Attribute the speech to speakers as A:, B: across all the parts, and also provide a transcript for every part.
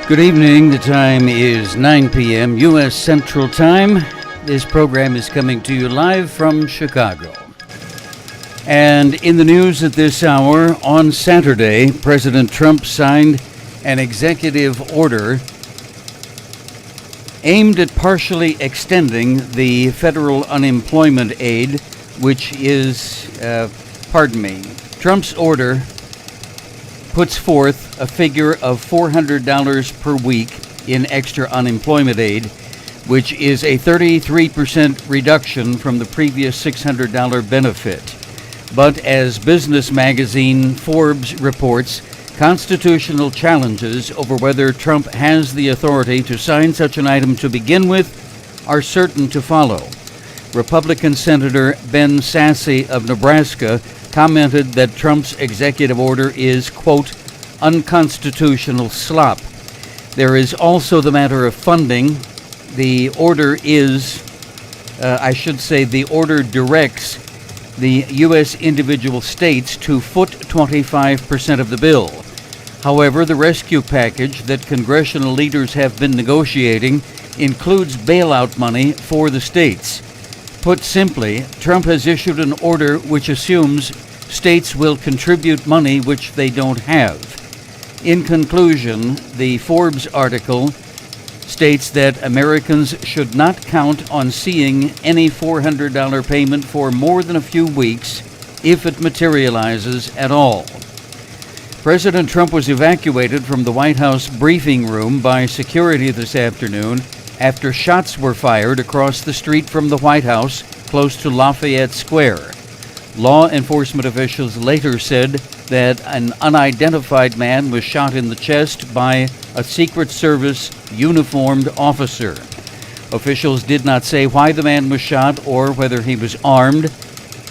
A: Good evening. The time is 9 p.m. U.S. Central Time. This program is coming to you live from Chicago. And in the news at this hour, on Saturday, President Trump signed an executive order aimed at partially extending the federal unemployment aid, which is, Trump's order puts forth a figure of $400 per week in extra unemployment aid, which is a 33% reduction from the previous $600 benefit. But as business magazine Forbes reports, constitutional challenges over whether Trump has the authority to sign such an item to begin with are certain to follow. Republican Senator Ben Sasse of Nebraska commented that Trump's executive order is, quote, unconstitutional slop. There is also the matter of funding. The order the order directs the U.S. individual states to foot 25% of the bill. However, the rescue package that congressional leaders have been negotiating includes bailout money for the states. Put simply, Trump has issued an order which assumes states will contribute money which they don't have. In conclusion, the Forbes article states that Americans should not count on seeing any $400 payment for more than a few weeks if it materializes at all. President Trump was evacuated from the White House briefing room by security this afternoon after shots were fired across the street from the White House, close to Lafayette Square. Law enforcement officials later said that an unidentified man was shot in the chest by a Secret Service uniformed officer. Officials did not say why the man was shot or whether he was armed.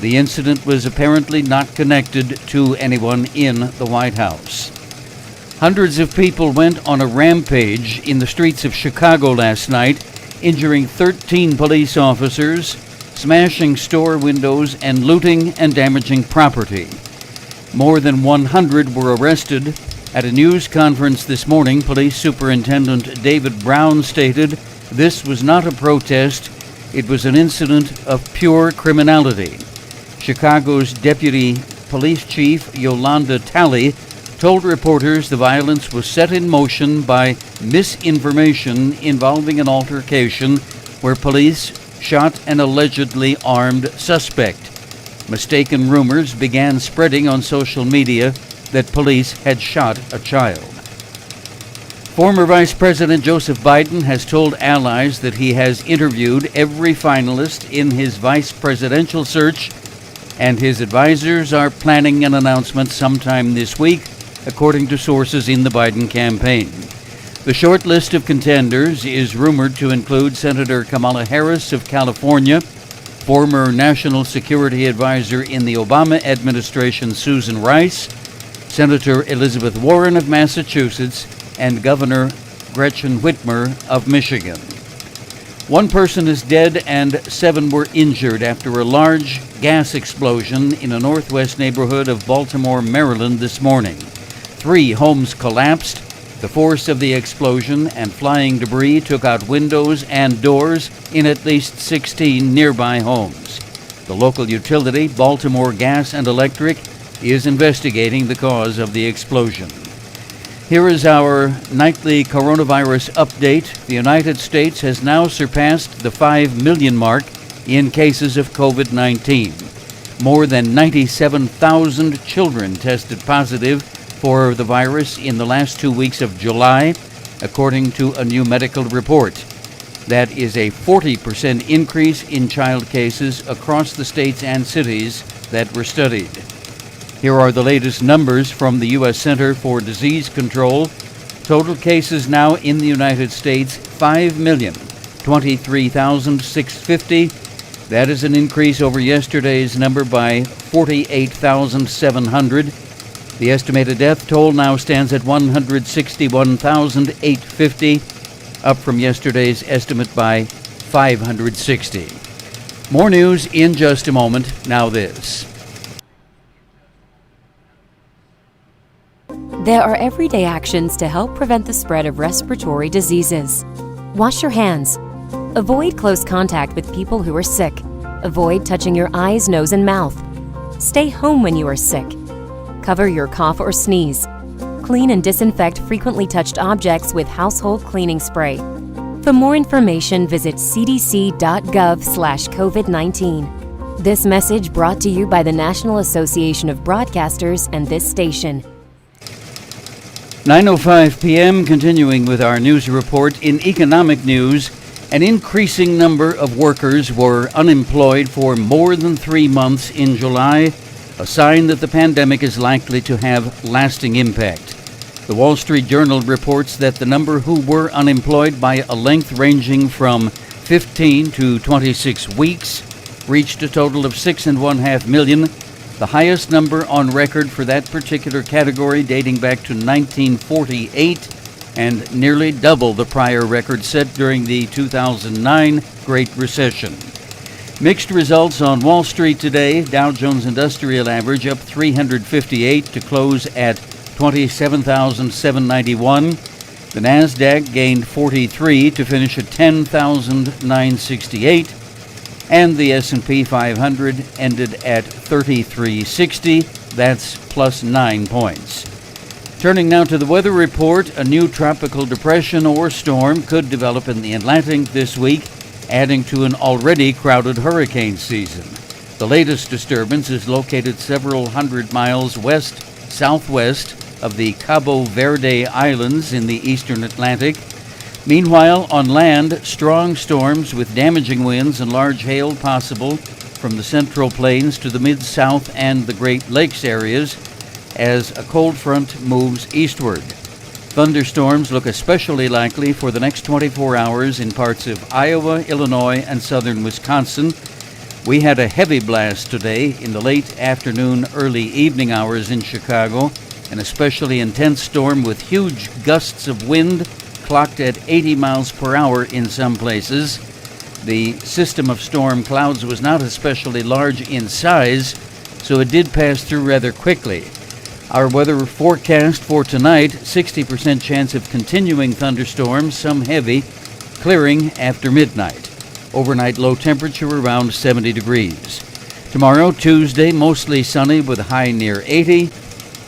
A: The incident was apparently not connected to anyone in the White House. Hundreds of people went on a rampage in the streets of Chicago last night, injuring 13 police officers, smashing store windows, and looting and damaging property. More than 100 were arrested. At a news conference this morning, Police Superintendent David Brown stated this was not a protest, it was an incident of pure criminality. Chicago's Deputy Police Chief Yolanda Talley told reporters the violence was set in motion by misinformation involving an altercation where police shot an allegedly armed suspect. Mistaken rumors began spreading on social media that police had shot a child. Former Vice President Joseph Biden has told allies that he has interviewed every finalist in his vice presidential search, and his advisors are planning an announcement sometime this week, according to sources in the Biden campaign. The short list of contenders is rumored to include Senator Kamala Harris of California, former National Security Advisor in the Obama administration Susan Rice, Senator Elizabeth Warren of Massachusetts, and Governor Gretchen Whitmer of Michigan. One person is dead and 7 were injured after a large gas explosion in a northwest neighborhood of Baltimore, Maryland this morning. 3 homes collapsed. The force of the explosion and flying debris took out windows and doors in at least 16 nearby homes. The local utility, Baltimore Gas and Electric, is investigating the cause of the explosion. Here is our nightly coronavirus update. The United States has now surpassed the 5 million mark in cases of COVID-19. More than 97,000 children tested positive for the virus in the last 2 weeks of July, according to a new medical report. That is a 40% increase in child cases across the states and cities that were studied. Here are the latest numbers from the U.S. Center for Disease Control. Total cases now in the United States, 5,023,650. That is an increase over yesterday's number by 48,700. The estimated death toll now stands at 161,850, up from yesterday's estimate by 560. More news in just a moment. Now this.
B: There are everyday actions to help prevent the spread of respiratory diseases. Wash your hands. Avoid close contact with people who are sick. Avoid touching your eyes, nose, and mouth. Stay home when you are sick. Cover your cough or sneeze. Clean and disinfect frequently touched objects with household cleaning spray. For more information, visit cdc.gov/COVID-19. This message brought to you by the National Association of Broadcasters and this station.
A: 9:05 p.m., continuing with our news report. In economic news, an increasing number of workers were unemployed for more than 3 months in July, a sign that the pandemic is likely to have lasting impact. The Wall Street Journal reports that the number who were unemployed by a length ranging from 15 to 26 weeks reached a total of 6.5 million, the highest number on record for that particular category dating back to 1948 and nearly double the prior record set during the 2009 Great Recession. Mixed results on Wall Street today. Dow Jones Industrial Average up 358 to close at 27,791. The Nasdaq gained 43 to finish at 10,968. And the S&P 500 ended at 3360. That's plus 9 points. Turning now to the weather report, a new tropical depression or storm could develop in the Atlantic this week, adding to an already crowded hurricane season. The latest disturbance is located several hundred miles west-southwest of the Cabo Verde Islands in the eastern Atlantic. Meanwhile, on land, strong storms with damaging winds and large hail possible from the Central Plains to the Mid-South and the Great Lakes areas as a cold front moves eastward. Thunderstorms look especially likely for the next 24 hours in parts of Iowa, Illinois, and southern Wisconsin. We had a heavy blast today in the late afternoon, early evening hours in Chicago, an especially intense storm with huge gusts of wind clocked at 80 miles per hour in some places. The system of storm clouds was not especially large in size, so it did pass through rather quickly. Our weather forecast for tonight, 60% chance of continuing thunderstorms, some heavy, clearing after midnight. Overnight low temperature around 70 degrees. Tomorrow, Tuesday, mostly sunny with a high near 80,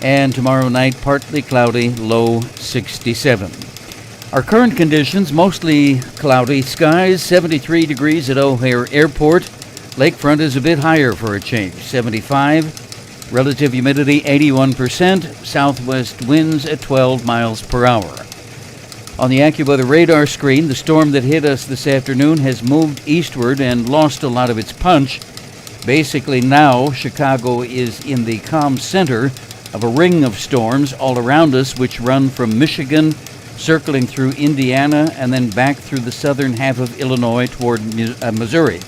A: and tomorrow night partly cloudy, low 67. Our current conditions, mostly cloudy skies, 73 degrees at O'Hare Airport. Lakefront is a bit higher for a change, 75. Relative humidity 81%, southwest winds at 12 miles per hour. On the AccuWeather radar screen, the storm that hit us this afternoon has moved eastward and lost a lot of its punch. Basically now, Chicago is in the calm center of a ring of storms all around us, which run from Michigan, circling through Indiana, and then back through the southern half of Illinois toward Missouri.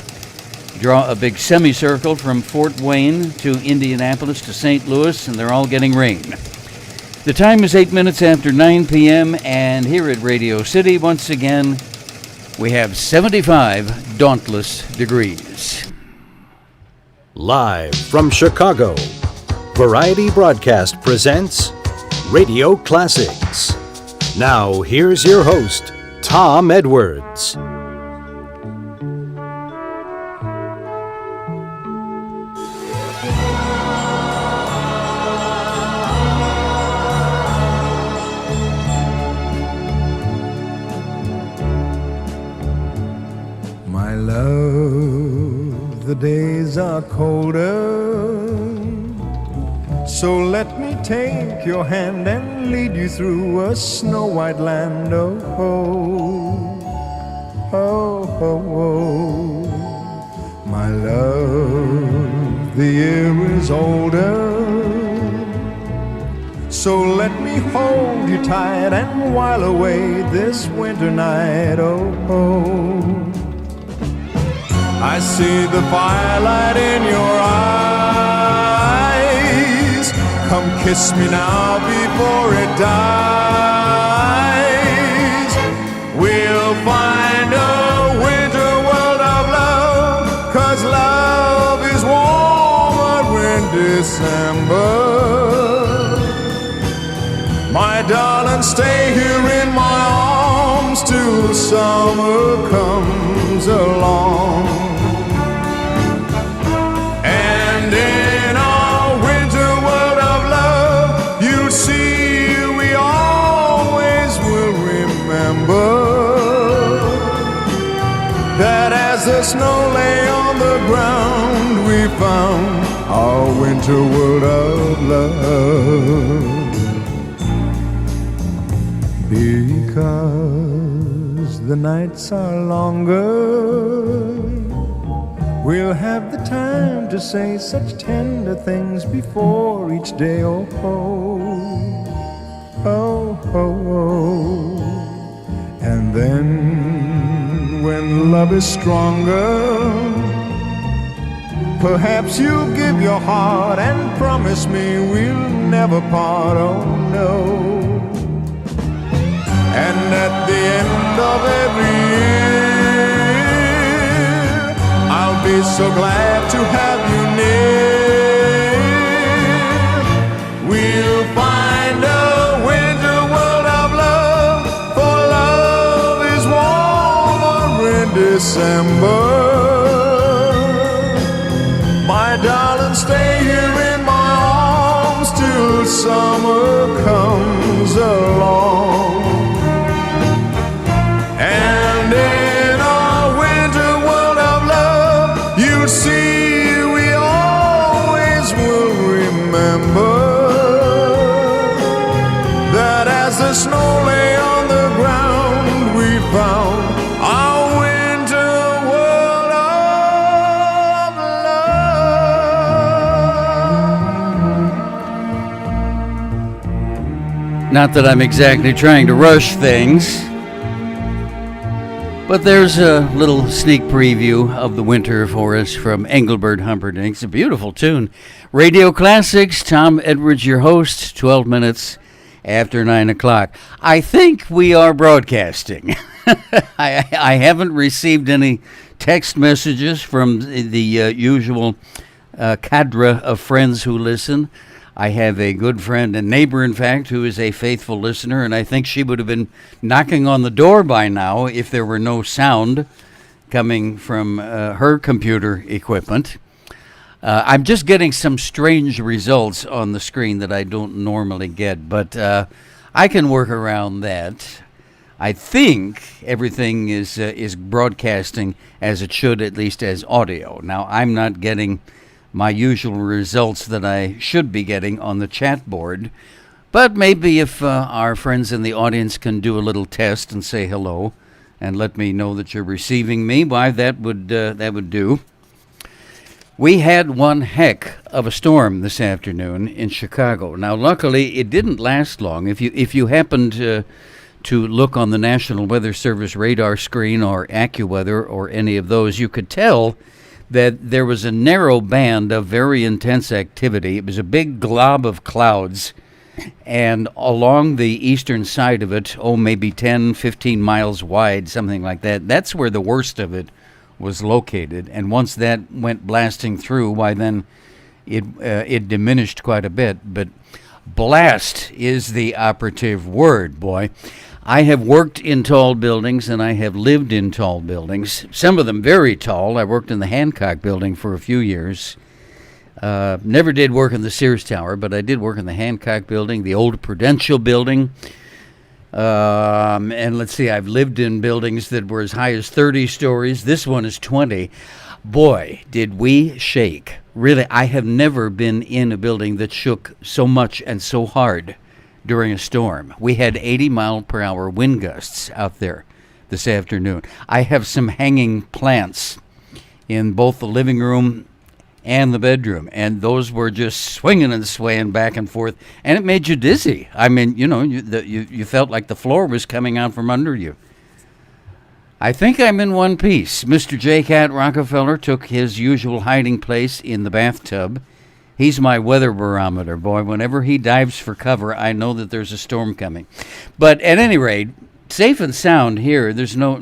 A: Draw a big semicircle from Fort Wayne to Indianapolis to St. Louis, and they're all getting rain. The time is 8 minutes after 9 p.m., and here at Radio City, once again, we have 75 dauntless degrees.
C: Live from Chicago, Variety Broadcast presents Radio Classics. Now, here's your host, Tom Edwards.
D: My love, the days are colder, so let me take your hand and lead you through a snow-white land. Oh, oh, oh, oh, oh. My love, the year is older, so let me hold you tight and while away this winter night. Oh, oh. I see the firelight in your eyes. Come kiss me now before it dies. We'll find a winter world of love, 'cause love is warmer in December. My darling, stay here in my arms till summer comes along. And in our winter world of love, you'll see we always will remember that as the snow lay on the ground, we found our winter world of love. Because the nights are longer, we'll have the time to say such tender things before each day. Oh, oh, oh, oh, oh. And then when love is stronger, perhaps you'll give your heart and promise me we'll never part. Oh, no. And at the end of every year, I'll be so glad to have you near. We'll find a winter world of love, for love is warmer in December. My darling, stay here in my arms till summer comes along. And in our winter world of love, you'll see we always will remember that as the snow lay on the ground, we found our winter world of love.
A: Not that I'm exactly trying to rush things, but there's a little sneak preview of the winter for us from Engelbert Humperdinck. It's a beautiful tune. Radio Classics, Tom Edwards, your host, 12 minutes after 9 o'clock. I think we are broadcasting. I haven't received any text messages from the usual cadre of friends who listen. I have a good friend and neighbor, in fact, who is a faithful listener, and I think she would have been knocking on the door by now if there were no sound coming from her computer equipment. I'm just getting some strange results on the screen that I don't normally get, but I can work around that. I think everything is broadcasting as it should, at least as audio. Now, I'm not getting my usual results that I should be getting on the chat board. But maybe if our friends in the audience can do a little test and say hello and let me know that you're receiving me, why, that would do. We had one heck of a storm this afternoon in Chicago. Now, luckily, it didn't last long. If you happened to look on the National Weather Service radar screen or AccuWeather or any of those, you could tell that there was a narrow band of very intense activity. It was a big glob of clouds, and along the eastern side of it, maybe 10, 15 miles wide, something like that, that's where the worst of it was located. And once that went blasting through, why then it diminished quite a bit. But blast is the operative word, boy. I have worked in tall buildings, and I have lived in tall buildings, some of them very tall. I worked in the Hancock building for a few years. Never did work in the Sears Tower, but I did work in the Hancock building, the old Prudential building. And let's see, I've lived in buildings that were as high as 30 stories. This one is 20. Boy, did we shake. Really, I have never been in a building that shook so much and so hard during a storm. We had 80-mile-per-hour wind gusts out there this afternoon. I have some hanging plants in both the living room and the bedroom, and those were just swinging and swaying back and forth, and it made you dizzy. I mean, you felt like the floor was coming out from under you. I think I'm in one piece. Mr. J. Cat Rockefeller took his usual hiding place in the bathtub. He's my weather barometer, boy. Whenever he dives for cover, I know that there's a storm coming. But at any rate, safe and sound here. There's no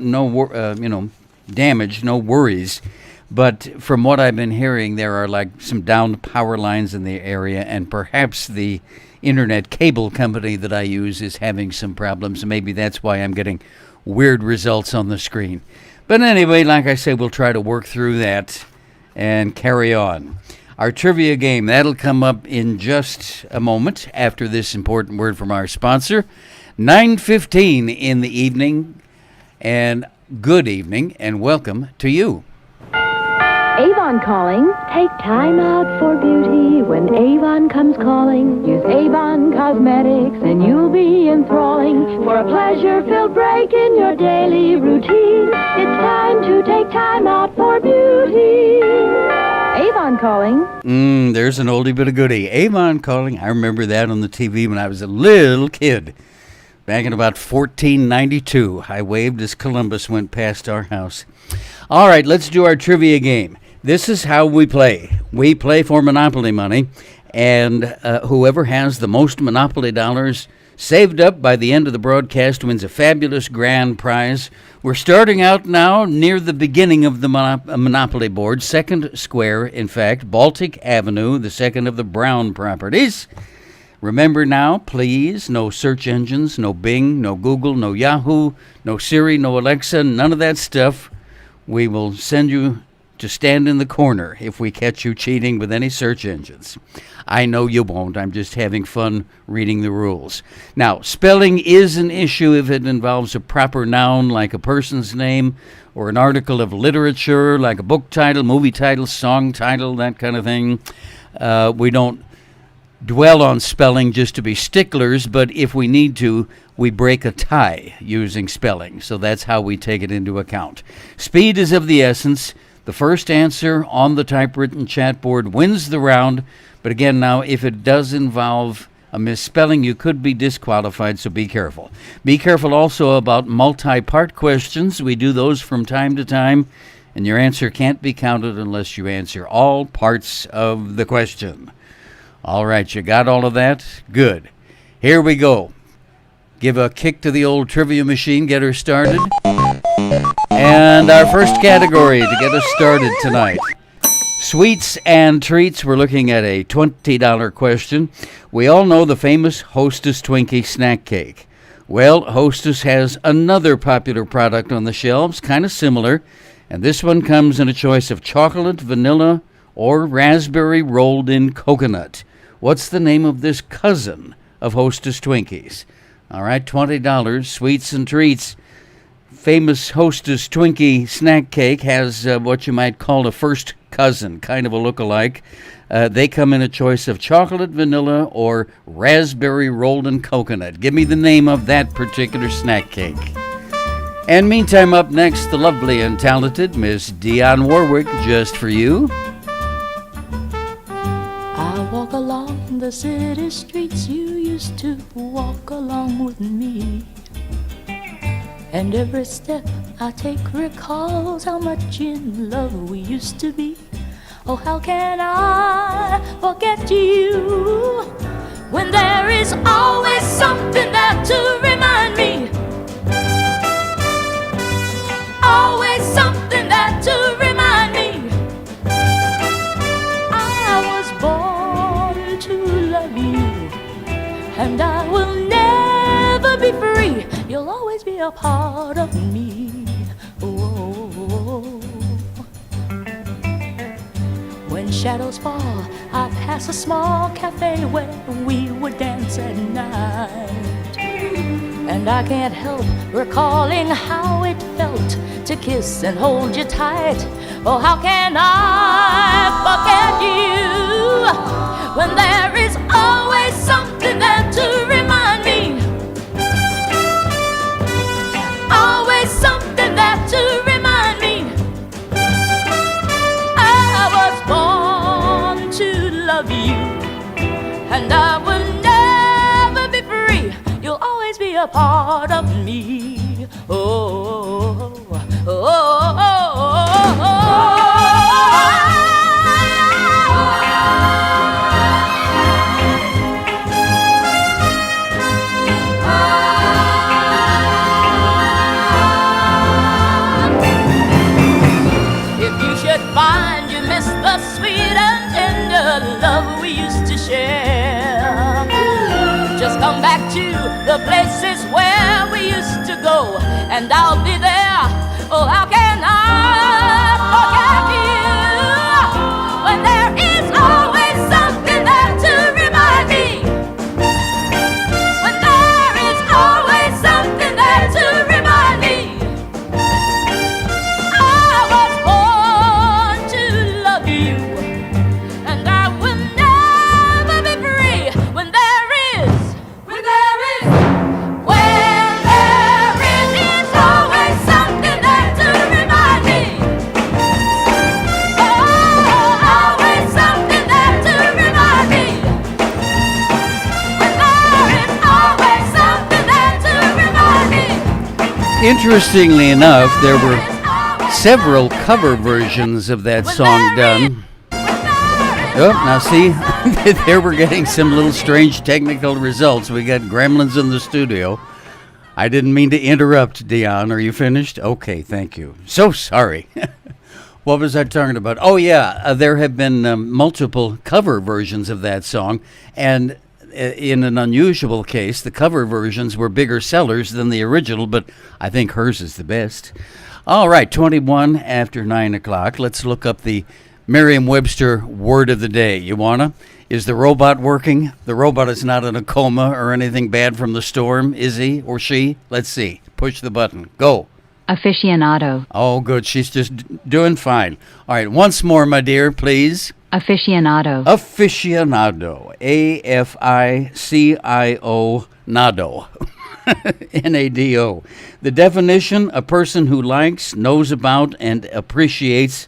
A: damage, no worries. But from what I've been hearing, there are like some downed power lines in the area, and perhaps the internet cable company that I use is having some problems. Maybe that's why I'm getting weird results on the screen. But anyway, like I say, we'll try to work through that and carry on. Our trivia game, that'll come up in just a moment after this important word from our sponsor. 9:15 in the evening, and good evening, and welcome to you.
E: Avon calling. Take time out for beauty when Avon comes calling. Use Avon Cosmetics and you'll be enthralling. For a pleasure-filled break in your daily routine, it's time to take time out for beauty. Avon calling.
A: There's an oldie but a goodie. Avon calling. I remember that on the TV when I was a little kid. Back in about 1492, I waved as Columbus went past our house. All right, let's do our trivia game. This is how we play. We play for Monopoly money, and whoever has the most Monopoly dollars saved up by the end of the broadcast wins a fabulous grand prize. We're starting out now near the beginning of the Monopoly board, second square, in fact, Baltic Avenue, the second of the Brown properties. Remember now, please, no search engines, no Bing, no Google, no Yahoo, no Siri, no Alexa, none of that stuff. We will send you to stand in the corner if we catch you cheating with any search engines. I know you won't. I'm just having fun reading the rules. Now, spelling is an issue if it involves a proper noun like a person's name or an article of literature like a book title, movie title, song title, that kind of thing. We don't dwell on spelling just to be sticklers, but if we need to, we break a tie using spelling. So that's how we take it into account. Speed is of the essence. The first answer on the typewritten chat board wins the round. But again, now, if it does involve a misspelling, you could be disqualified, so be careful. Be careful also about multi-part questions. We do those from time to time, and your answer can't be counted unless you answer all parts of the question. All right, you got all of that? Good. Here we go. Give a kick to the old trivia machine, get her started. And our first category to get us started tonight. Sweets and treats. We're looking at a $20 question. We all know the famous Hostess Twinkie snack cake. Well, Hostess has another popular product on the shelves, kind of similar, and this one comes in a choice of chocolate, vanilla, or raspberry rolled in coconut. What's the name of this cousin of Hostess Twinkies? All right, $20, sweets and treats. Famous Hostess Twinkie snack cake has what you might call a first cousin, kind of a look-alike. They come in a choice of chocolate, vanilla, or raspberry rolled in coconut. Give me the name of that particular snack cake. And meantime, up next, the lovely and talented Miss Dionne Warwick, just for you.
F: I walk along the city streets you used to walk along with me. And every step I take recalls how much in love we used to be. Oh, how can I forget you when there is always something there to remind me? Always something there to remind me. I was born to love you, and I will never be free. You'll always be a part of me. Oh. When shadows fall, I pass a small cafe where we would dance at night. And I can't help recalling how it felt to kiss and hold you tight. Oh, how can I forget you when there is always something there to remind me? Always something there to remind me. I was born to love you, and I will never be free. You'll always be a part of me. Oh, oh, oh, oh, oh. If you should find Just come back to the places where we used to go, and I'll be there. Oh, how can I forget you when there is always something there to remind me? When there is always something there to remind me. I was born to love you, and I will never be free when there is always something there to remind me. Oh, always something there to remind me. When there is always something there to remind me.
A: Interestingly enough, there were several cover versions of that song done. Oh, now see, there we're getting some little strange technical results. We got gremlins in the studio. I didn't mean to interrupt, Dion. Are you finished? Okay, thank you. So sorry. What was I talking about? Oh, yeah, there have been multiple cover versions of that song, and in an unusual case, the cover versions were bigger sellers than the original, but I think hers is the best. All right, 21 after 9 o'clock. Let's look up the Merriam-Webster word of the day. You wanna? Is the robot working? The robot is not in a coma or anything bad from the storm, is he or she? Let's see. Push the button. Go.
G: Aficionado.
A: Oh, good. She's just doing fine. All right, once more, my dear, please.
G: Aficionado.
A: Aficionado. A-F-I-C-I-O nado. N-A-D-O. The definition, a person who likes, knows about, and appreciates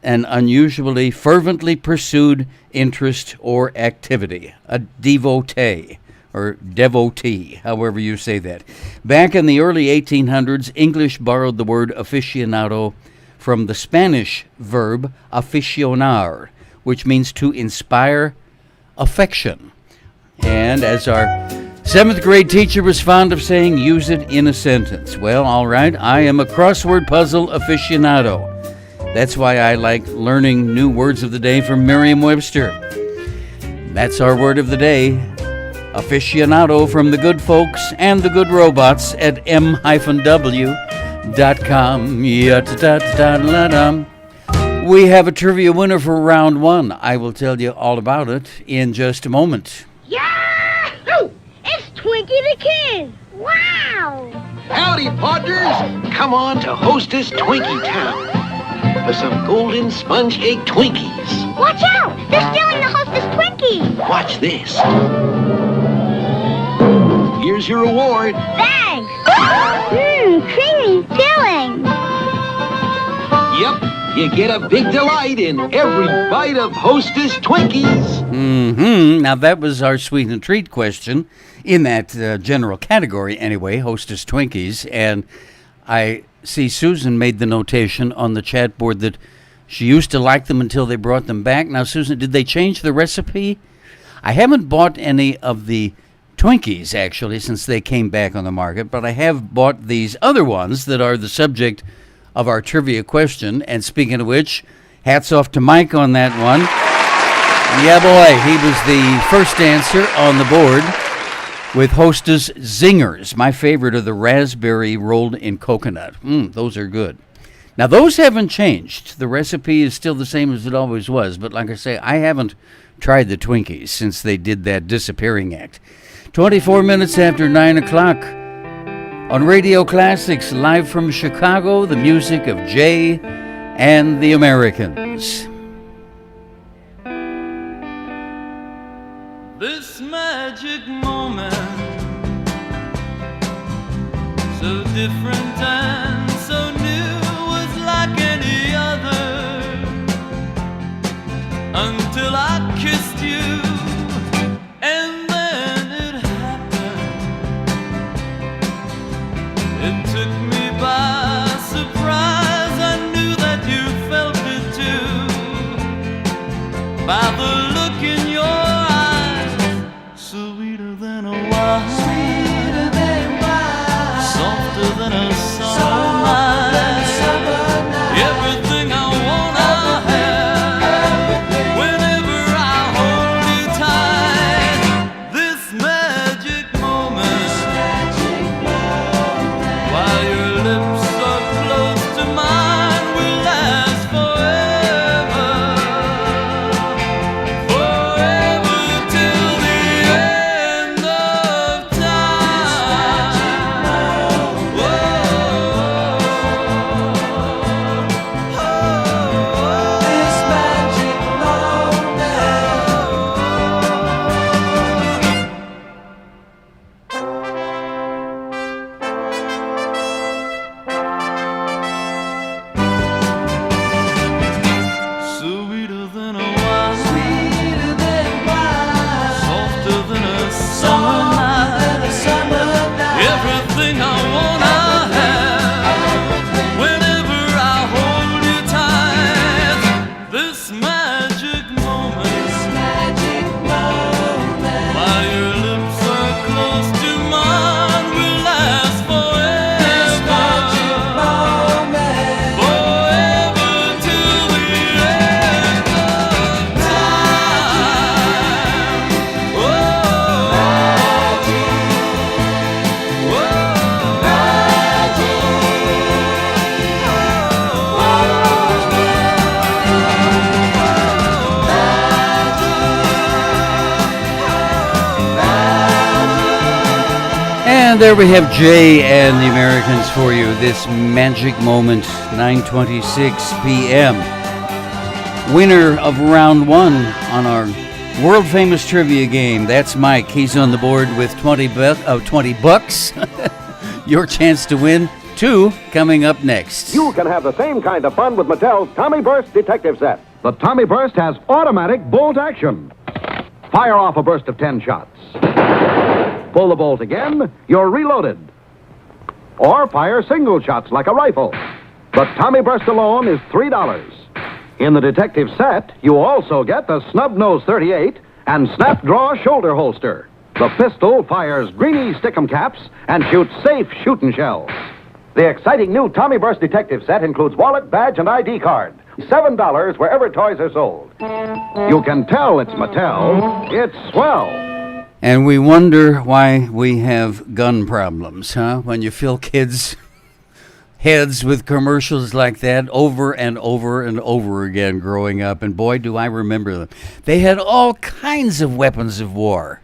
A: an unusually fervently pursued interest or activity. A devotee, or devotee, however you say that. Back in the early 1800s, English borrowed the word aficionado from the Spanish verb aficionar, which means to inspire affection. And as our 7th grade teacher was fond of saying, use it in a sentence. Well, all right, I am a crossword puzzle aficionado. That's why I like learning new words of the day from Merriam-Webster. That's our word of the day. Aficionado from the good folks and the good robots at m-w.com. Ya-ta-ta-ta-ta-la-dum. We have a trivia winner for round 1. I will tell you all about it in just a moment.
H: Yahoo! It's Twinkie the Kid! Wow!
I: Howdy, partners! Come on to Hostess Twinkie Town for some golden sponge cake Twinkies.
H: Watch out! They're stealing the Hostess Twinkie!
I: Watch this. Here's your reward.
H: Thanks! Creamy filling!
I: Yep, you get a big delight in every bite of Hostess Twinkies.
A: Now, that was our sweet and treat question in that general category anyway, Hostess Twinkies. And I see Susan made the notation on the chat board that she used to like them until they brought them back. Now, Susan, did they change the recipe? I haven't bought any of the Twinkies, actually, since they came back on the market, but I have bought these other ones that are the subject of our trivia question. And speaking of which, hats off to Mike on that one. Yeah, boy, he was the first answer on the board with Hostess Zingers. My favorite are the raspberry rolled in coconut. Those are good. Now, those haven't changed. The recipe is still the same as it always was, but like I say, I haven't tried the Twinkies since they did that disappearing act. 24 minutes after 9 o'clock on Radio Classics, live from Chicago, the music of Jay and the Americans.
J: This magic moment, so different and so new, was like any other, until I kissed you, and then it happened. It took me by surprise. I knew that you felt it too, by the look in your eyes, sweeter than a wine, softer than a summer night. Everything I want I have, whenever I
A: And there we have Jay and the Americans for you. This magic moment, 9:26 p.m. Winner of round one on our world-famous trivia game. That's Mike. He's on the board with 20 bucks. Your chance to win. 2 coming up next.
K: You can have the same kind of fun with Mattel's Tommy Burst Detective Set. The Tommy Burst has automatic bolt action. Fire off a burst of 10 shots. Pull the bolt again, you're reloaded. Or fire single shots like a rifle. The Tommy Burst alone is $3. In the Detective Set, you also get the Snub Nose 38 and Snap Draw Shoulder Holster. The pistol fires greeny stickum caps and shoots safe shooting shells. The exciting new Tommy Burst Detective Set includes wallet, badge, and ID card. $7 wherever toys are sold. You can tell it's Mattel. It's swell.
A: And we wonder why we have gun problems, huh? When you fill kids' heads with commercials like that over and over and over again growing up. And boy, do I remember them. They had all kinds of weapons of war.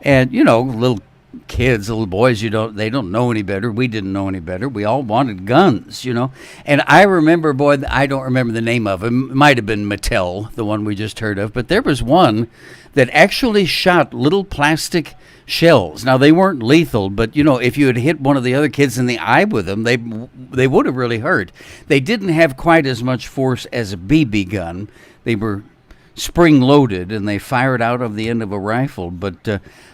A: And, you know, little kids, little boys, they don't know any better. We didn't know any better. We all wanted guns, you know. And I remember, boy, I don't remember the name of him. It might have been Mattel, the one we just heard of. But there was one that actually shot little plastic shells. Now, they weren't lethal, but, you know, if you had hit one of the other kids in the eye with them, they would have really hurt. They didn't have quite as much force as a BB gun. They were spring-loaded, and they fired out of the end of a rifle. But,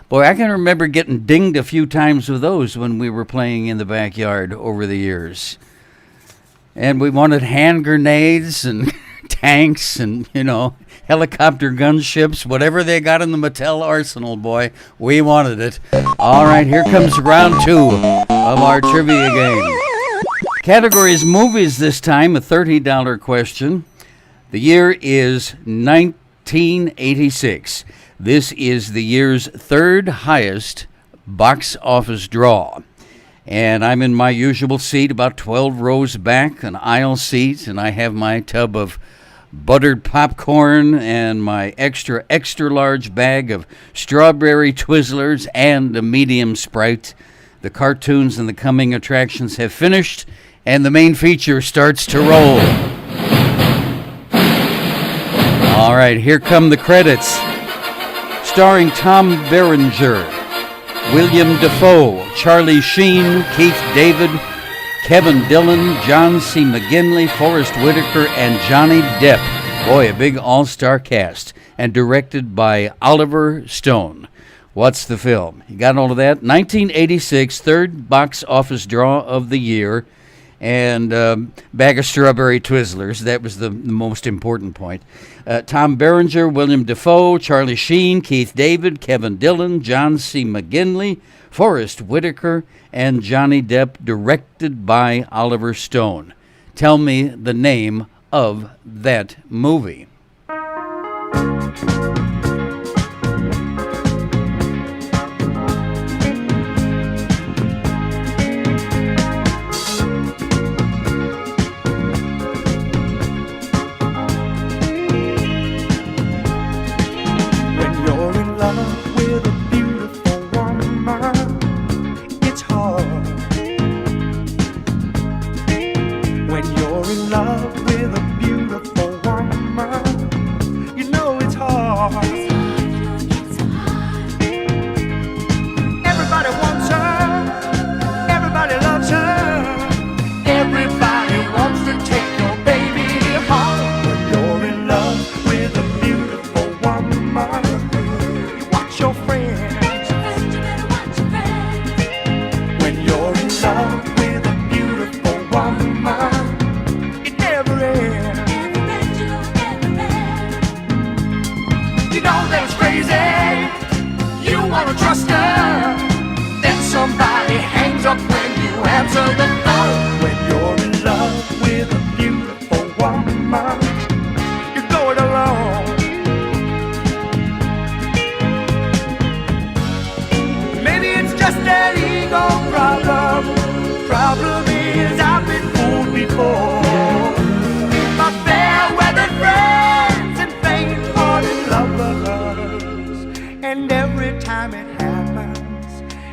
A: boy, I can remember getting dinged a few times with those when we were playing in the backyard over the years. And we wanted hand grenades and tanks and, you know, helicopter gunships, whatever they got in the Mattel arsenal, boy, we wanted it. All right, here comes round 2 of our trivia game. Category is movies this time, a $30 question. The year is 1986. This is the year's 3rd highest box office draw. And I'm in my usual seat, about 12 rows back, an aisle seat, and I have my tub of buttered popcorn and my extra large bag of strawberry Twizzlers and a medium Sprite. The cartoons and the coming attractions have finished, and the main feature starts to roll. All right, here come the credits. Starring Tom Berenger, William Dafoe, Charlie Sheen, Keith David, Kevin Dillon, John C. McGinley, Forrest Whitaker, and Johnny Depp. Boy, a big all-star cast. And directed by Oliver Stone. What's the film? You got all of that? 1986, 3rd box office draw of the year. And bag of strawberry Twizzlers. That was the most important point. Tom Berenger, William Dafoe, Charlie Sheen, Keith David, Kevin Dillon, John C. McGinley, Forrest Whitaker, and Johnny Depp, directed by Oliver Stone. Tell me the name of that movie.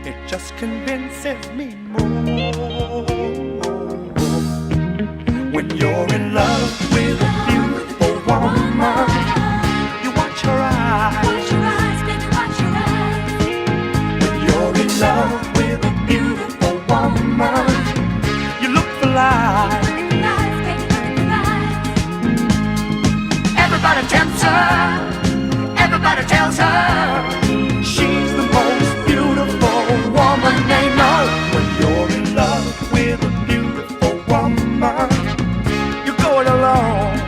D: it just convinces me more. When you're in love with a beautiful woman, you watch her eyes. When you're in love with a beautiful woman, you look for life. Everybody tempts her, everybody tells her she's the most beautiful woman they know. When you're in love with a beautiful woman, you go it alone.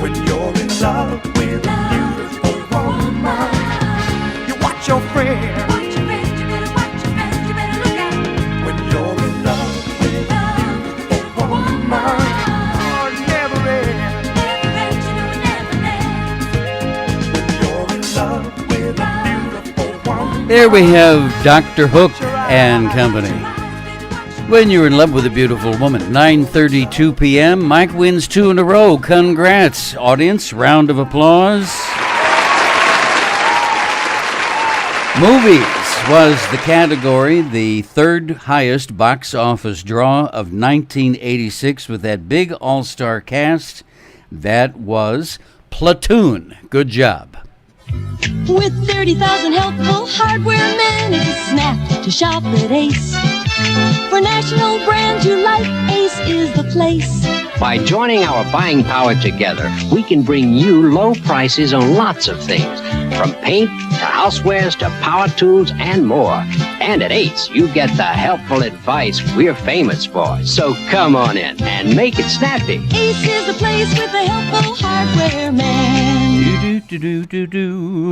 D: When you're in love with a beautiful woman, you watch your friends. When you're in love with a beautiful woman,
A: there we have Dr. Hook and Company. When you're in love with a beautiful woman. 9:32 p.m. Mike wins 2 in a row. Congrats, audience. Round of applause. Movies was the category, the third highest box office draw of 1986 with that big all-star cast. That was Platoon. Good job.
L: With 30,000 helpful hardware men, it's a snap to shop at Ace. For national brands you like, Ace is the place.
M: By joining our buying power together, we can bring you low prices on lots of things, from paint to housewares to power tools and more. And at Ace, you get the helpful advice we're famous for. So come on in and make it snappy.
L: Ace is the place with the helpful hardware man.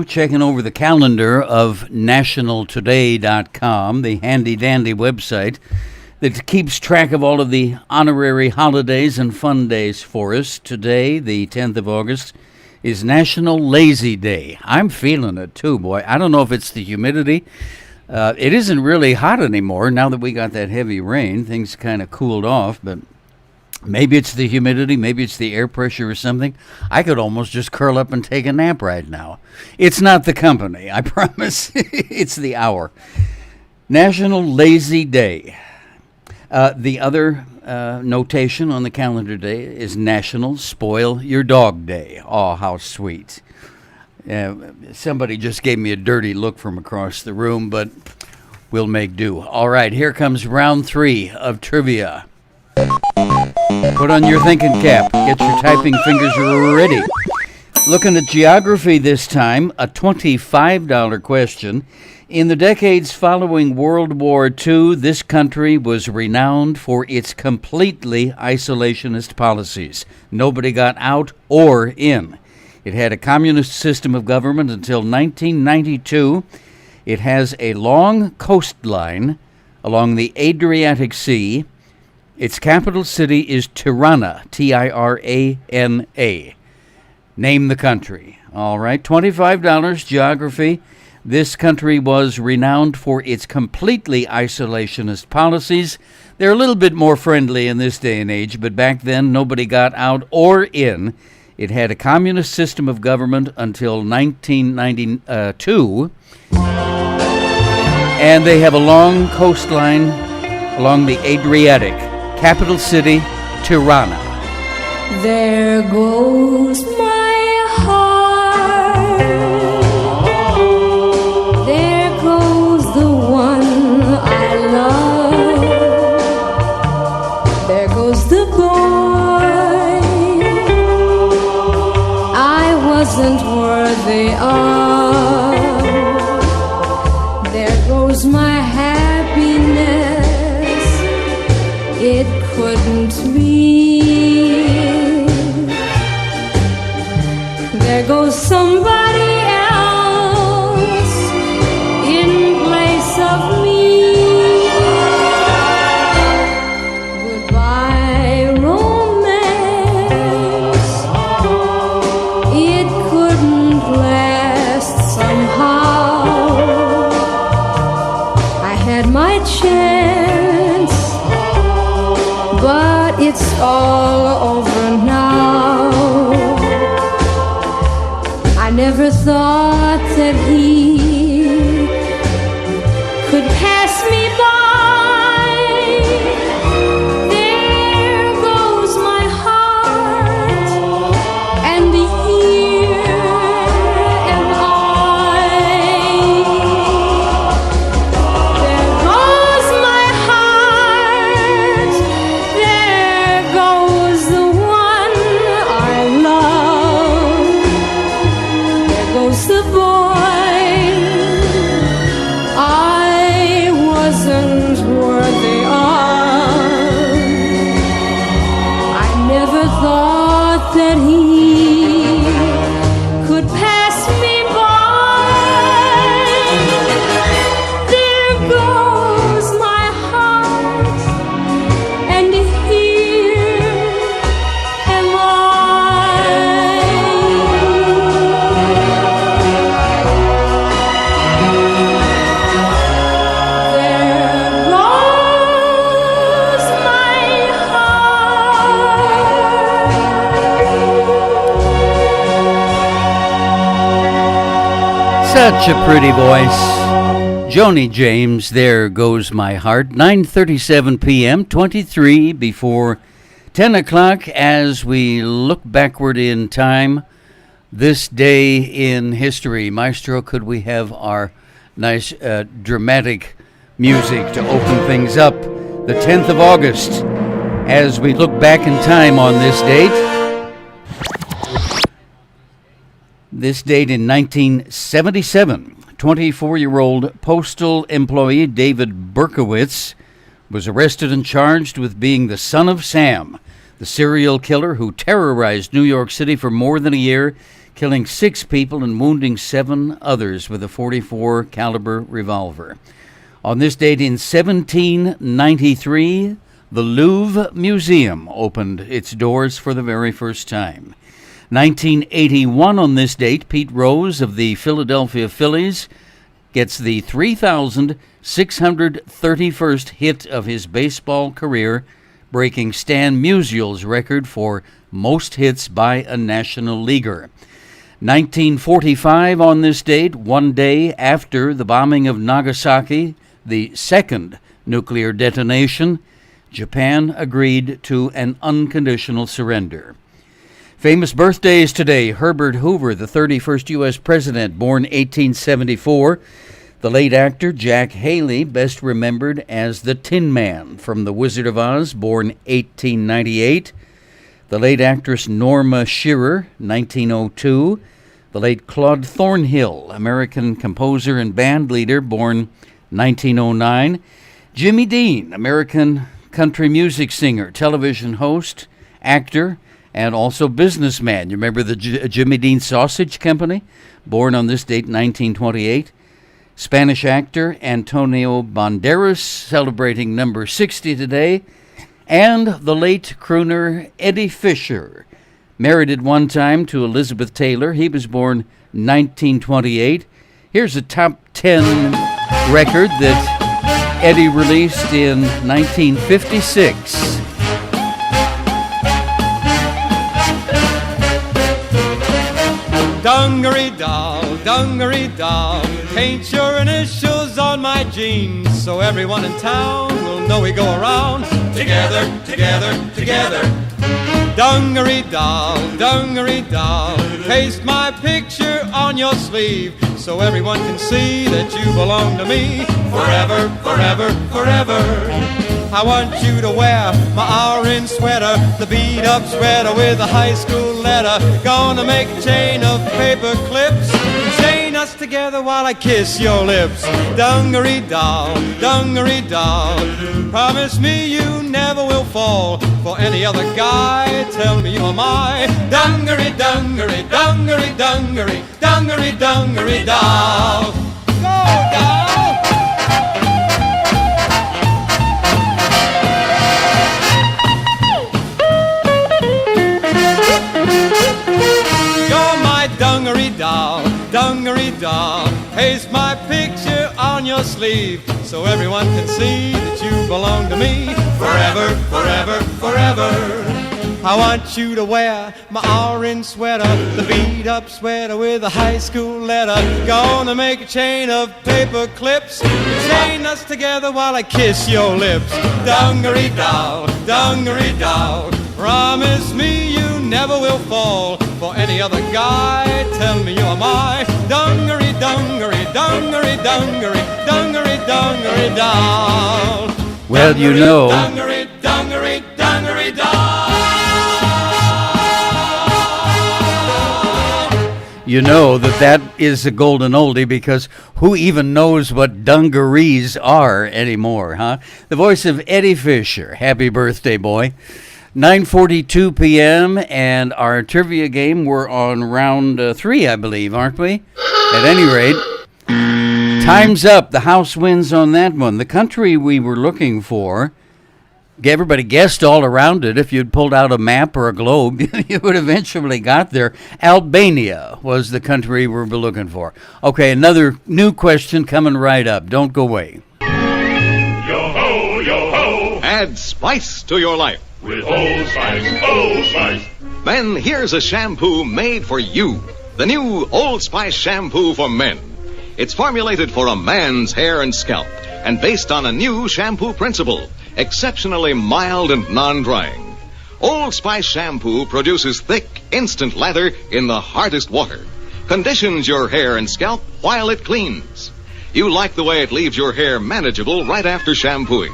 A: Checking over the calendar of nationaltoday.com, the handy-dandy website that keeps track of all of the honorary holidays and fun days for us. Today, the 10th of August, is National Lazy Day. I'm feeling it too, boy. I don't know if it's the humidity. It isn't really hot anymore now that we got that heavy rain. Things kind of cooled off, but maybe it's the humidity, maybe it's the air pressure or something. I could almost just curl up and take a nap right now. It's not the company, I promise. It's the hour. National Lazy Day. The other notation on the calendar day is National Spoil Your Dog Day. Oh, how sweet. Somebody just gave me a dirty look from across the room, but we'll make do. All right, here comes round 3 of trivia. Put on your thinking cap. Get your typing fingers ready. Looking at geography this time, a $25 question. In the decades following World War II, this country was renowned for its completely isolationist policies. Nobody got out or in. It had a communist system of government until 1992. It has a long coastline along the Adriatic Sea. Its capital city is Tirana, Tirana. Name the country. All right, $25, geography. This country was renowned for its completely isolationist policies. They're a little bit more friendly in this day and age, but back then nobody got out or in. It had a communist system of government until 1992. And they have a long coastline along the Adriatic. Capital city, Tirana.
L: There goes my heart. There goes the one I love. There goes the boy I wasn't worthy of. There goes my happiness. It couldn't be. There goes somebody else in place of me. Goodbye, romance. It couldn't last somehow. I had my chance, but it's all over now. I never thought that he was the boy I wasn't worthy of. I never thought that he could pass me by. There goes my heart, and here am
A: Such a pretty voice. Joni James, There Goes My Heart. 9:37 p.m., 23 before 10 o'clock as we look backward in time. This day in history. Maestro, could we have our nice dramatic music to open things up? The 10th of August, as we look back in time on this date. This date in 1977, 24-year-old postal employee David Berkowitz was arrested and charged with being the son of Sam, the serial killer who terrorized New York City for more than a year, killing 6 people and wounding 7 others with a .44 caliber revolver. On this date in 1793, the Louvre Museum opened its doors for the very first time. 1981 on this date, Pete Rose of the Philadelphia Phillies gets the 3,631st hit of his baseball career, breaking Stan Musial's record for most hits by a National Leaguer. 1945 on this date, one day after the bombing of Nagasaki, the second nuclear detonation, Japan agreed to an unconditional surrender. Famous birthdays today. Herbert Hoover, the 31st U.S. President, born 1874. The late actor Jack Haley, best remembered as the Tin Man from The Wizard of Oz, born 1898. The late actress Norma Shearer, 1902. The late Claude Thornhill, American composer and band leader, born 1909. Jimmy Dean, American country music singer, television host, actor, and also businessman. You remember the Jimmy Dean Sausage Company? Born on this date, 1928. Spanish actor Antonio Banderas, celebrating number 60 today. And the late crooner Eddie Fisher, married at one time to Elizabeth Taylor. He was born 1928. Here's a top 10 record that Eddie released in 1956.
N: Dungaree doll, paint your initials on my jeans so everyone in town will know we go around together, together, together. Dungaree doll, paste my picture on your sleeve so everyone can see that you belong to me forever, forever, forever. I want you to wear my orange sweater, the beat-up sweater with a high school letter. Gonna make a chain of paper clips, chain us together while I kiss your lips. Dungaree doll, promise me you never will fall for any other guy. Tell me you're my dungaree, dungaree, dungaree, dungaree, dungaree, dungaree doll. Go, doll! Dungaree doll, paste my picture on your sleeve so everyone can see that you belong to me forever, forever, forever. I want you to wear my orange sweater, the beat-up sweater with a high school letter. Gonna make a chain of paper clips, chain us together while I kiss your lips. Dungaree doll, promise me you never will fall for any other guy. Tell me you're my dungaree, dungaree, dungaree, dungaree, dungaree, dungaree doll.
A: Well, you know,
N: Dungaree, dungaree, dungaree doll.
A: you know that is a golden oldie, because who even knows what dungarees are anymore, huh? The voice of Eddie Fisher. Happy birthday, boy. 9:42 p.m. and our trivia game, we're on round 3, I believe, aren't we? At any rate, time's up. The house wins on that one. The country we were looking for, everybody guessed all around it. If you'd pulled out a map or a globe, you would eventually got there. Albania was the country we were looking for. Okay, another new question coming right up. Don't go away.
O: Yo-ho, yo-ho.
P: Add spice to your life.
O: With Old Spice, Old Spice.
P: Then here's a shampoo made for you. The new Old Spice shampoo for men. It's formulated for a man's hair and scalp and based on a new shampoo principle, exceptionally mild and non-drying. Old Spice shampoo produces thick, instant lather in the hardest water. Conditions your hair and scalp while it cleans. You like the way it leaves your hair manageable right after shampooing.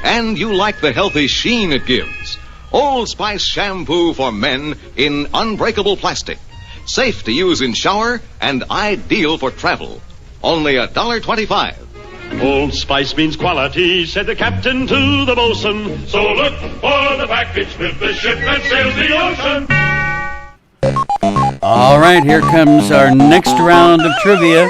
P: And you like the healthy sheen it gives. Old Spice shampoo for men in unbreakable plastic. Safe to use in shower and ideal for travel. Only $1.25.
O: Old Spice means quality, said the captain to the bosun. So look for the package with the ship that sails the ocean.
A: All right, here comes our next round of trivia.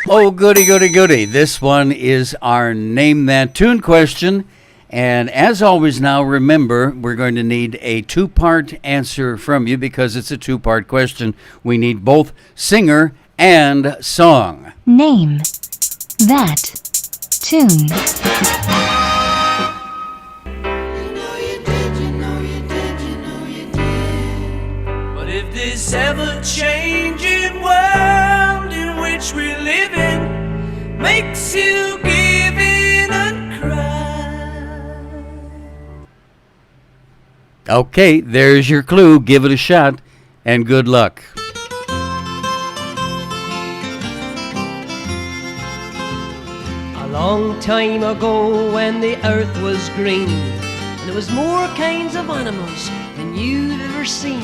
A: Oh, goody, goody, goody. This one is our Name That Tune question. And as always now, remember, we're going to need a 2-part answer from you because it's a 2-part question. We need both singer and song.
B: Name that tune.
J: But if this ever-changing world in which we live in makes you give in and cry.
A: Okay, there's your clue. Give it a shot, and good luck.
Q: A long time ago when the earth was green and there was more kinds of animals than you'd ever seen,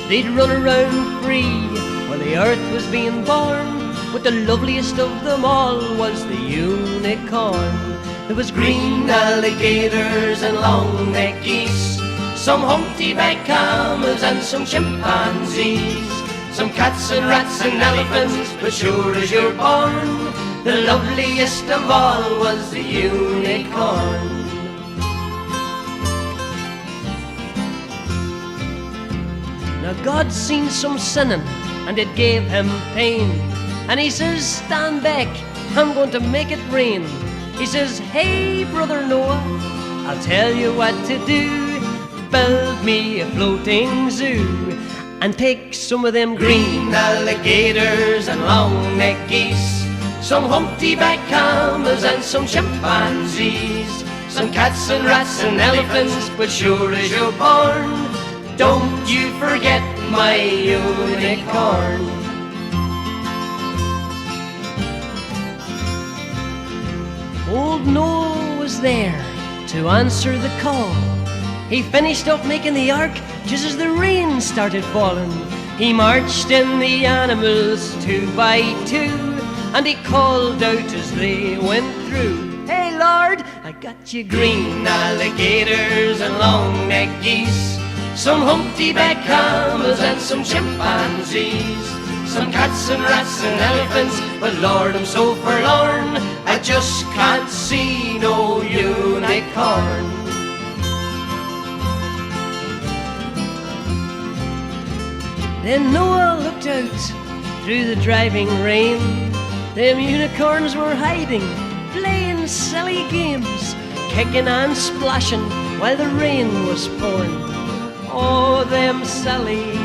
Q: they'd run around free while the earth was being born, but the loveliest of them all was the unicorn. There was green alligators and long-necked geese, some humpty-backed camels and some chimpanzees, some cats and rats and elephants, but sure as you're born, the loveliest of all was the unicorn. Now God seen some sinning and it gave him pain, and he says, stand back, I'm going to make it rain. He says, hey brother Noah, I'll tell you what to do. Build me a floating zoo and take some of them green alligators and long-necked geese, some humpty-backed camels and some chimpanzees, some cats and rats and elephants, but sure as you're born, don't you forget my unicorn. Old Noah was there to answer the call. He finished up making the ark just as the rain started falling. He marched in the animals 2 by 2, and he called out as they went through, hey Lord, I got you green alligators and long-necked geese, some humpty-backed camels and some chimpanzees, some cats and rats and elephants, but Lord, I'm so forlorn, I just can't see no unicorn. Then Noah looked out through the driving rain. Them unicorns were hiding, playing silly games, kicking and splashing while the rain was pouring. Oh, them silly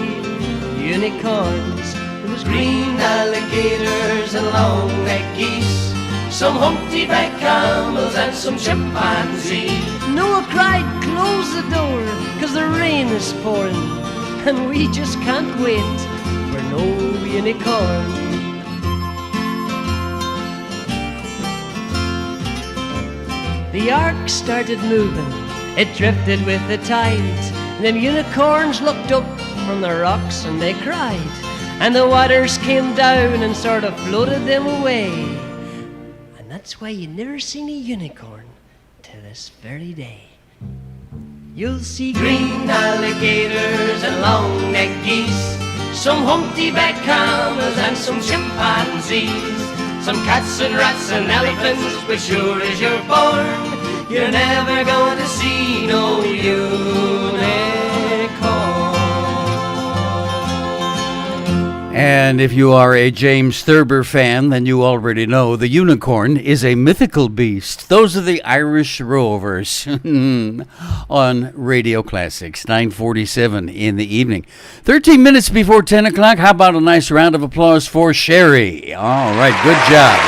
Q: unicorns. There was green alligators and long-necked geese, some humpty-backed camels and some chimpanzees. Noah cried, close the door, 'cause the rain is pouring, and we just can't wait for no unicorn. The ark started moving, it drifted with the tide. Them unicorns looked up from the rocks and they cried, and the waters came down and sort of floated them away. And that's why you never seen a unicorn to this very day. You'll see green alligators and long-necked geese, some humpty-backed camels and some chimpanzees, some cats and rats and elephants, but sure as you're born, you're never going to see no unicorn.
A: And if you are a James Thurber fan, then you already know the unicorn is a mythical beast. Those are the Irish Rovers on Radio Classics, 9:47 in the evening. 13 minutes before 10 o'clock. How about a nice round of applause for Sherry? All right, good job.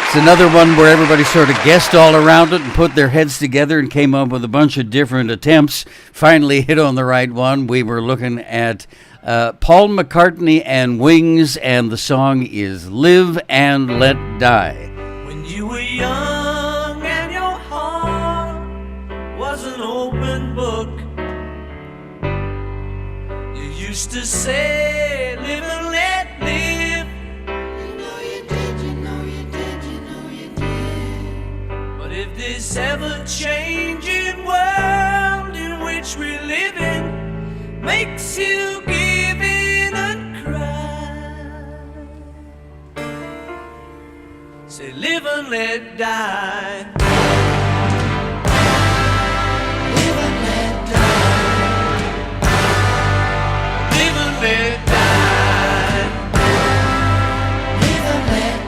A: It's another one where everybody sort of guessed all around it and put their heads together and came up with a bunch of different attempts. Finally hit on the right one. We were looking at Paul McCartney and Wings, and the song is Live and Let Die.
J: When you were young and your heart was an open book, you used to say, live and let live. You know you did, you know you did, you know you did. But if this ever-changing world in which we live in makes you give in and cry, say live and let die. Live and let die. Live and let die. Live and let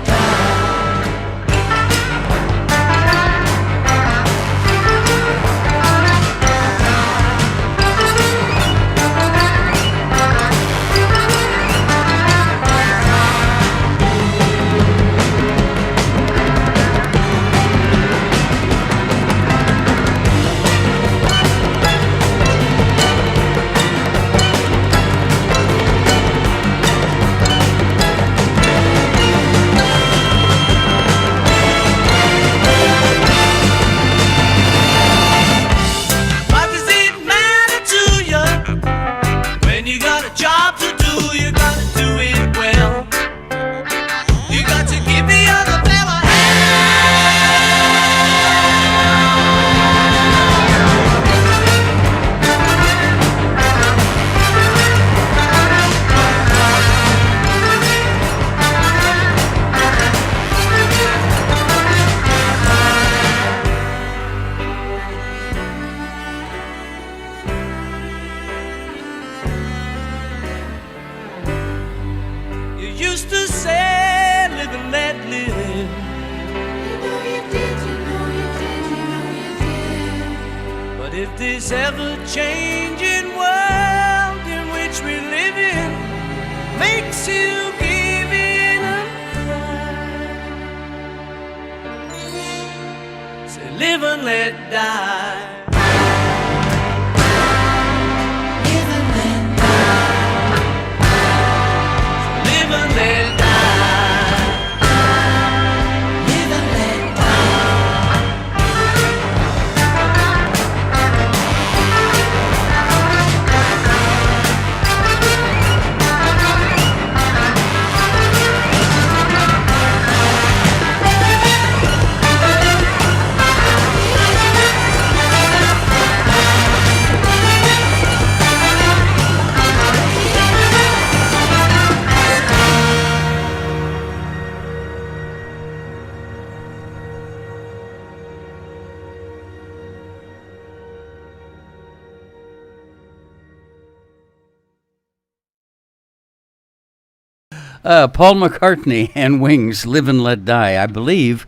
J: ever-changing world in which we live in makes you give in and cry, say live and let die. Live and let die. Live and let die.
A: Paul McCartney and Wings, Live and Let Die. I believe,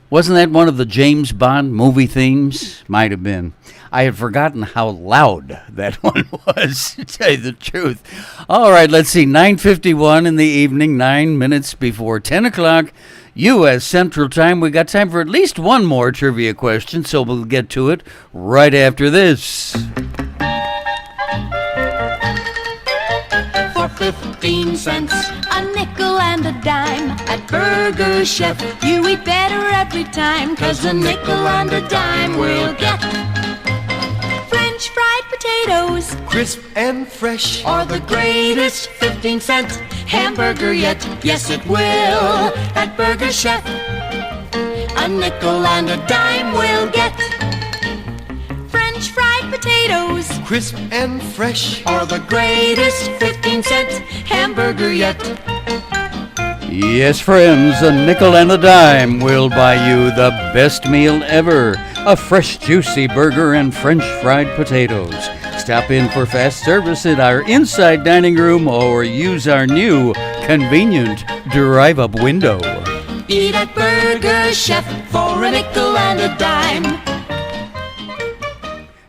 A: wasn't that one of the James Bond movie themes? Might have been. I had forgotten how loud that one was, to tell you the truth. All right, let's see. 9:51 in the evening, 9 minutes before 10 o'clock, U.S. Central Time. We got time for at least one more trivia question, so we'll get to it right after this.
L: 15 cents, a nickel and a dime at Burger Chef. You eat better every time, 'cause a nickel and a dime will get French fried potatoes potatoes,
Q: crisp and fresh,
L: or the greatest 15-cent hamburger yet. Yes, it will at Burger Chef. A nickel and a dime we'll get. French fried potatoes,
Q: crisp and fresh,
L: or the greatest 15-cent hamburger yet.
A: Yes, friends, a nickel and a dime will buy you the best meal ever. A fresh, juicy burger and French fried potatoes. Stop in for fast service at our inside dining room or use our new convenient drive-up window.
L: Eat at Burger Chef for a nickel and a dime.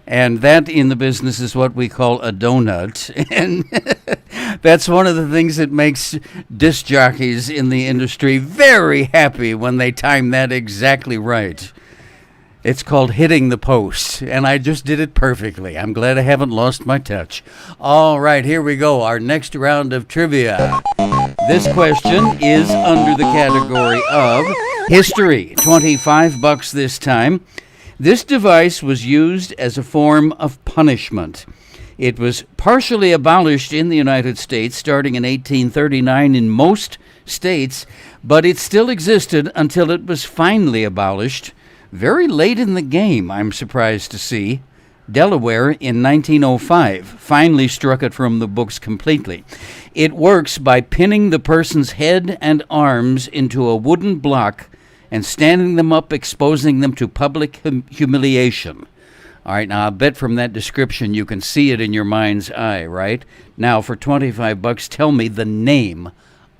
A: And that in the business is what we call a donut. And that's one of the things that makes disc jockeys in the industry very happy when they time that exactly right. It's called hitting the post, and I just did it perfectly. I'm glad I haven't lost my touch. All right, here we go, our next round of trivia. This question is under the category of history. $25 this time. This device was used as a form of punishment. It was partially abolished in the United States starting in 1839 in most states, but it still existed until it was finally abolished very late in the game, I'm surprised to see. Delaware in 1905 finally struck it from the books completely. It works by pinning the person's head and arms into a wooden block and standing them up, exposing them to public humiliation. All right, now I bet from that description you can see it in your mind's eye, right? Now for $25, tell me the name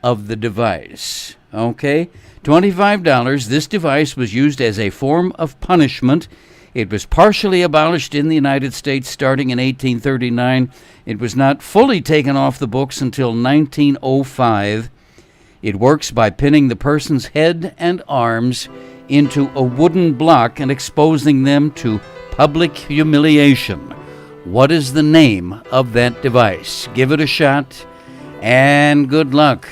A: of the device. Okay? $25. This device was used as a form of punishment. It was partially abolished in the United States starting in 1839. It was not fully taken off the books until 1905. It works by pinning the person's head and arms into a wooden block and exposing them to public humiliation. What is the name of that device? Give it a shot, and good luck.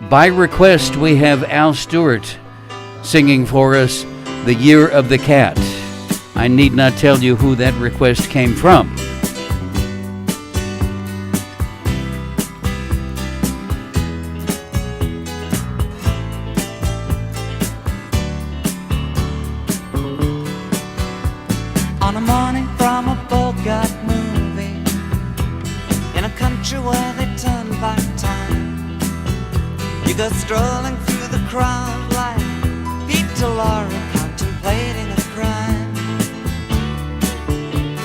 A: By request, we have Al Stewart singing for us The Year of the Cat. I need not tell you who that request came from.
R: On a morning from a Bogart movie, in a country where they turn back time, you go strolling through the crowd like Peter Lorre contemplating a crime.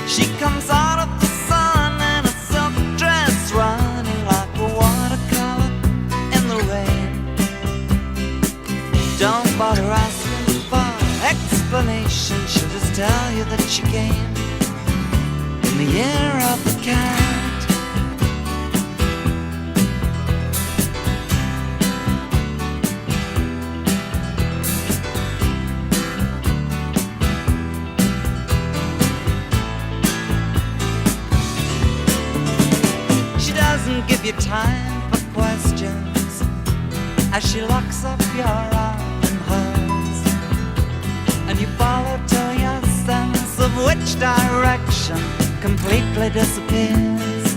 R: She comes out of the sun in a silk dress, running like a watercolor in the rain. Don't bother asking for explanation, she'll just tell you that she came in the year of the cat. She doesn't give you time for questions as she locks up your arm in hers, and you follow till your sense of which direction completely disappears.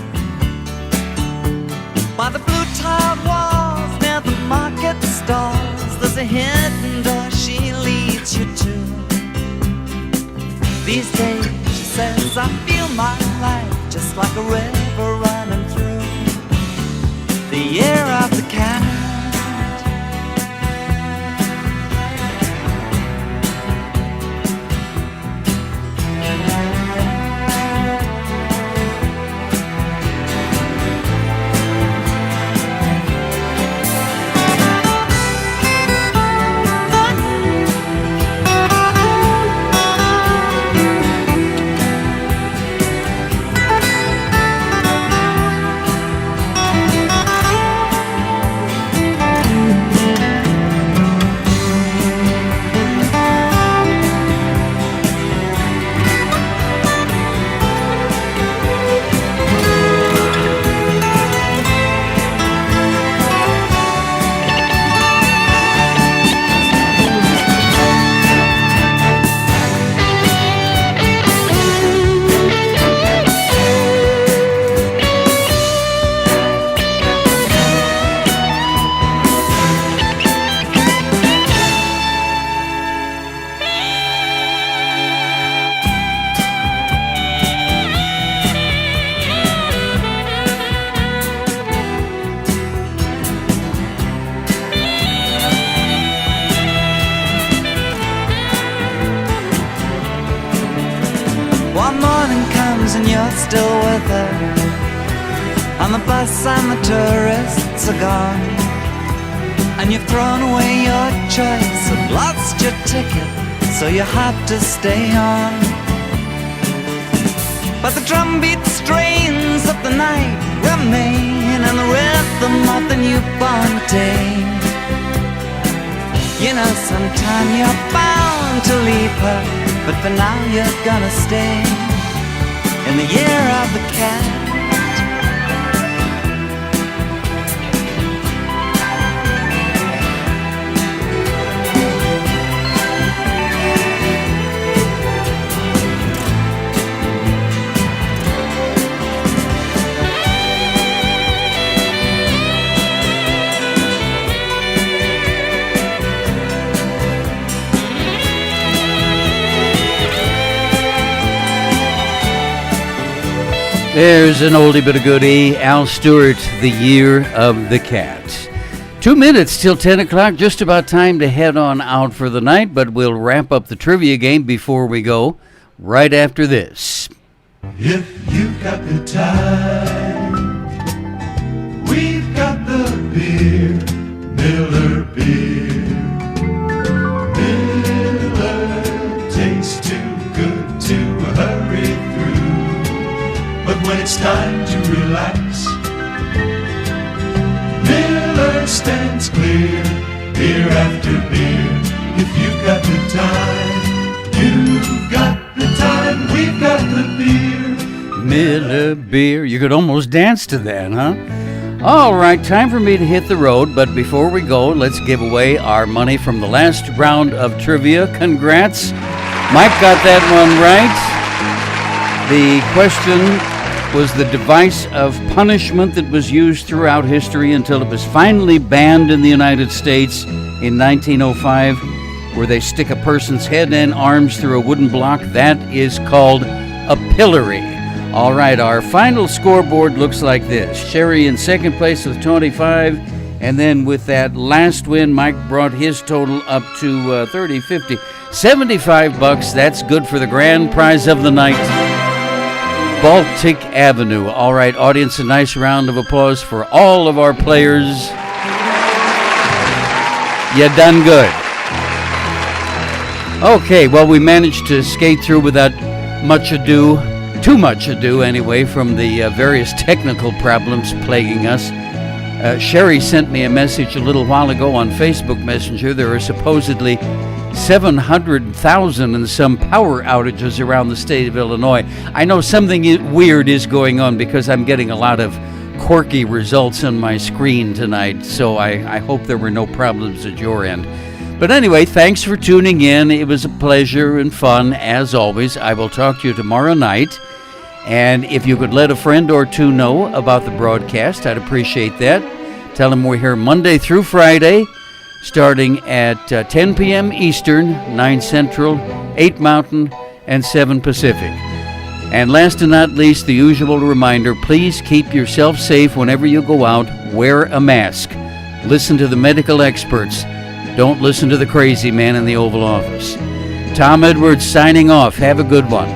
R: By the blue tiled walls near the market stalls, there's a hidden door she leads you to. These days, she says, I feel my life just like a river running through the year of the cat. still with her. And the bus and the tourists are gone. And you've thrown away your choice and lost your ticket, so you have to stay on. But the drumbeat strains of the night remain, and the rhythm of the newborn day. You know, sometime you're bound to leave her, but for now you're gonna stay in the year of the cat.
A: There's an oldie but a goodie. Al Stewart, The Year of the Cat. 2 minutes till 10 o'clock. Just about time to head on out for the night, but we'll wrap up the trivia game before we go right after this.
J: If you've got the time, we've got the beer, Miller Beer. Miller tastes too good to hurry through. But when it's time to relax, Miller stands clear, beer after beer. If you've got the time, you've got the time, we've got the beer.
A: Miller Beer. You could almost dance to that, huh? All right, time for me to hit the road, but before we go, let's give away our money from the last round of trivia. Congrats. Mike got that one right. The question was the device of punishment that was used throughout history until it was finally banned in the United States in 1905, where they stick a person's head and arms through a wooden block. That is called a pillory. All right, our final scoreboard looks like this. Sherry in second place with 25, and then with that last win, Mike brought his total up to 30, 50, $75. That's good for the grand prize of the night. Baltic Avenue. All right, audience, a nice round of applause for all of our players. You done good. Okay, well, we managed to skate through without much ado, too much ado anyway, from the various technical problems plaguing us. Sherry sent me a message a little while ago on Facebook Messenger. There are supposedly 700,000 and some power outages around the state of Illinois. I know something weird is going on because I'm getting a lot of quirky results on my screen tonight, so I hope there were no problems at your end. But anyway, thanks for tuning in. It was a pleasure and fun, as always. I will talk to you tomorrow night, and if you could let a friend or two know about the broadcast, I'd appreciate that. Tell them we're here Monday through Friday, starting at 10 p.m. Eastern, 9 Central, 8 Mountain, and 7 Pacific. And last and not least, the usual reminder, please keep yourself safe whenever you go out. Wear a mask. Listen to the medical experts. Don't listen to the crazy man in the Oval Office. Tom Edwards signing off. Have a good one.